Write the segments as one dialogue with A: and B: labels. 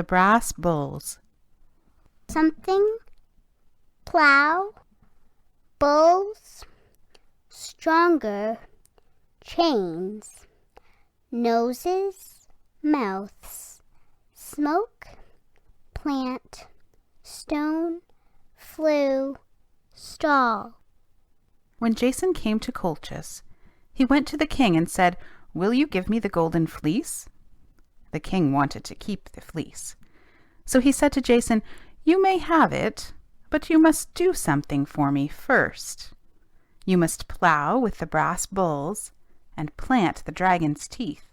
A: the brass bulls.
B: Something, plow, bulls, stronger, chains, noses, mouths, smoke, plant, stone, flue, stall.
A: When Jason came to Colchis, he went to the king and said, "Will you give me the golden fleece?" The king wanted to keep the fleece. So he said to Jason, "You may have it, but you must do something for me first. You must plow with the brass bulls and plant the dragon's teeth."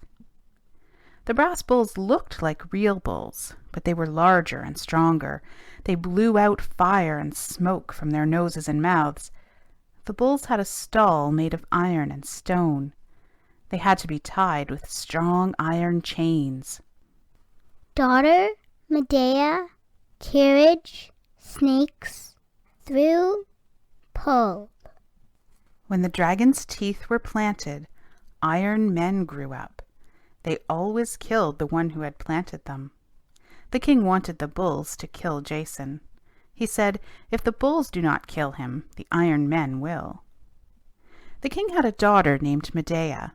A: The brass bulls looked like real bulls, but they were larger and stronger. They blew out fire and smoke from their noses and mouths. The bulls had a stall made of iron and stone. They had to be tied with strong iron chains.
B: Daughter, Medea, carriage, snakes, through, pull.
A: When the dragon's teeth were planted, iron men grew up. They always killed the one who had planted them. The king wanted the bulls to kill Jason. He said, "If the bulls do not kill him, the iron men will." The king had a daughter named Medea.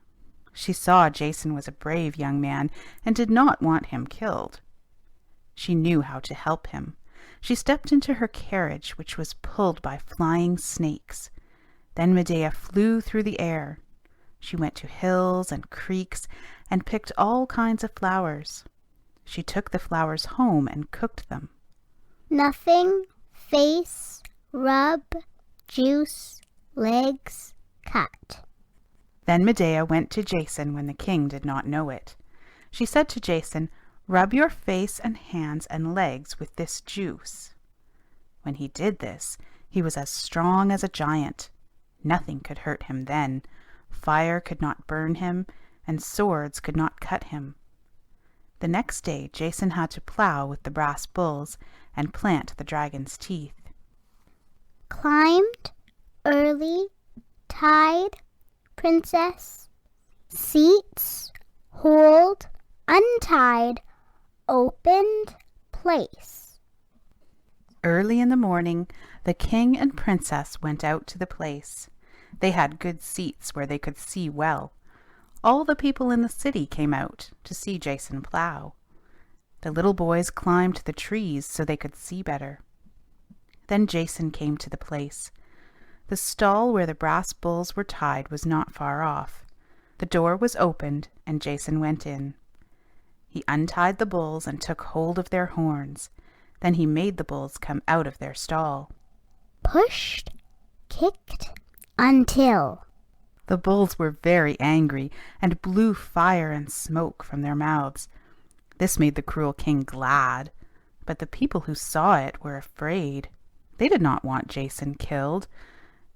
A: She saw Jason was a brave young man and did not want him killed. She knew how to help him. She stepped into her carriage, which was pulled by flying snakes. Then Medea flew through the air. She went to hills and creeks and picked all kinds of flowers. She took the flowers home and cooked them.
B: Nothing, face, rub, juice, legs, cut.
A: Then Medea went to Jason when the king did not know it. She said to Jason, "Rub your face and hands and legs with this juice." When he did this, he was as strong as a giant. Nothing could hurt him then. Fire could not burn him, and swords could not cut him. The next day Jason had to plow with the brass bulls and plant the dragon's teeth.
B: Climbed, early, tied, princess, seats, hold, untied, opened, place.
A: Early in the morning, the king and princess went out to the place. They had good seats where they could see well. All the people in the city came out to see Jason plow. The little boys climbed the trees so they could see better. Then Jason came to the place. The stall where the brass bulls were tied was not far off. The door was opened, and Jason went in. He untied the bulls and took hold of their horns. Then he made the bulls come out of their stall.
B: Pushed, kicked, until.
A: The bulls were very angry and blew fire and smoke from their mouths. This made the cruel king glad, but the people who saw it were afraid. They did not want Jason killed.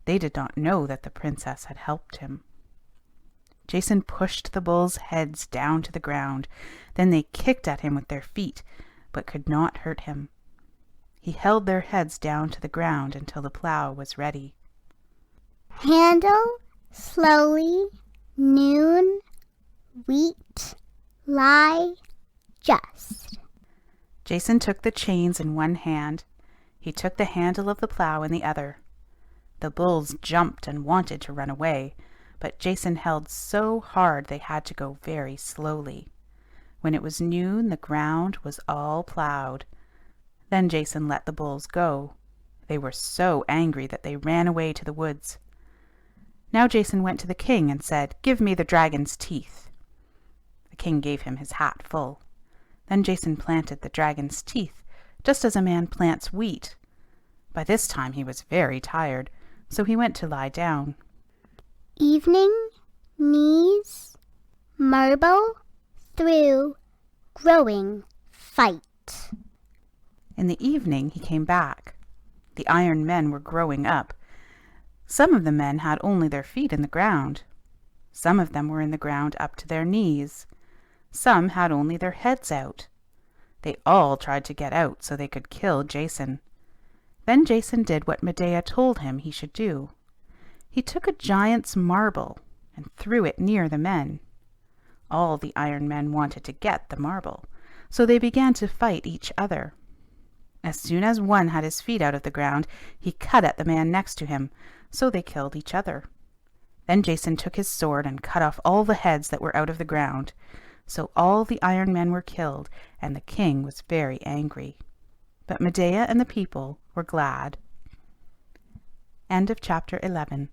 A: They did not know that the princess had helped him. Jason pushed the bulls' heads down to the ground. Then they kicked at him with their feet, but could not hurt him. He held their heads down to the ground until the plow was ready.
B: Handle, slowly, noon, wheat, lie, just.
A: Jason took the chains in one hand. He took the handle of the plow in the other. The bulls jumped and wanted to run away, but Jason held so hard they had to go very slowly. When it was noon, the ground was all plowed. Then Jason let the bulls go. They were so angry that they ran away to the woods. Now Jason went to the king and said, "Give me the dragon's teeth." The king gave him his hat full. Then Jason planted the dragon's teeth, just as a man plants wheat. By this time he was very tired, so he went to lie down.
B: Evening, knees, marble, through, growing, fight.
A: In the evening he came back. The iron men were growing up. Some of the men had only their feet in the ground. Some of them were in the ground up to their knees. Some had only their heads out. They all tried to get out so they could kill Jason. Then Jason did what Medea told him he should do. He took a giant's marble and threw it near the men. All the iron men wanted to get the marble, So they began to fight each other. As soon as one had his feet out of the ground, he cut at the man next to him, so they killed each other. Then Jason took his sword and cut off all the heads that were out of the ground. So all the iron men were killed, and the king was very angry. But Medea and the people were glad. End of chapter 11.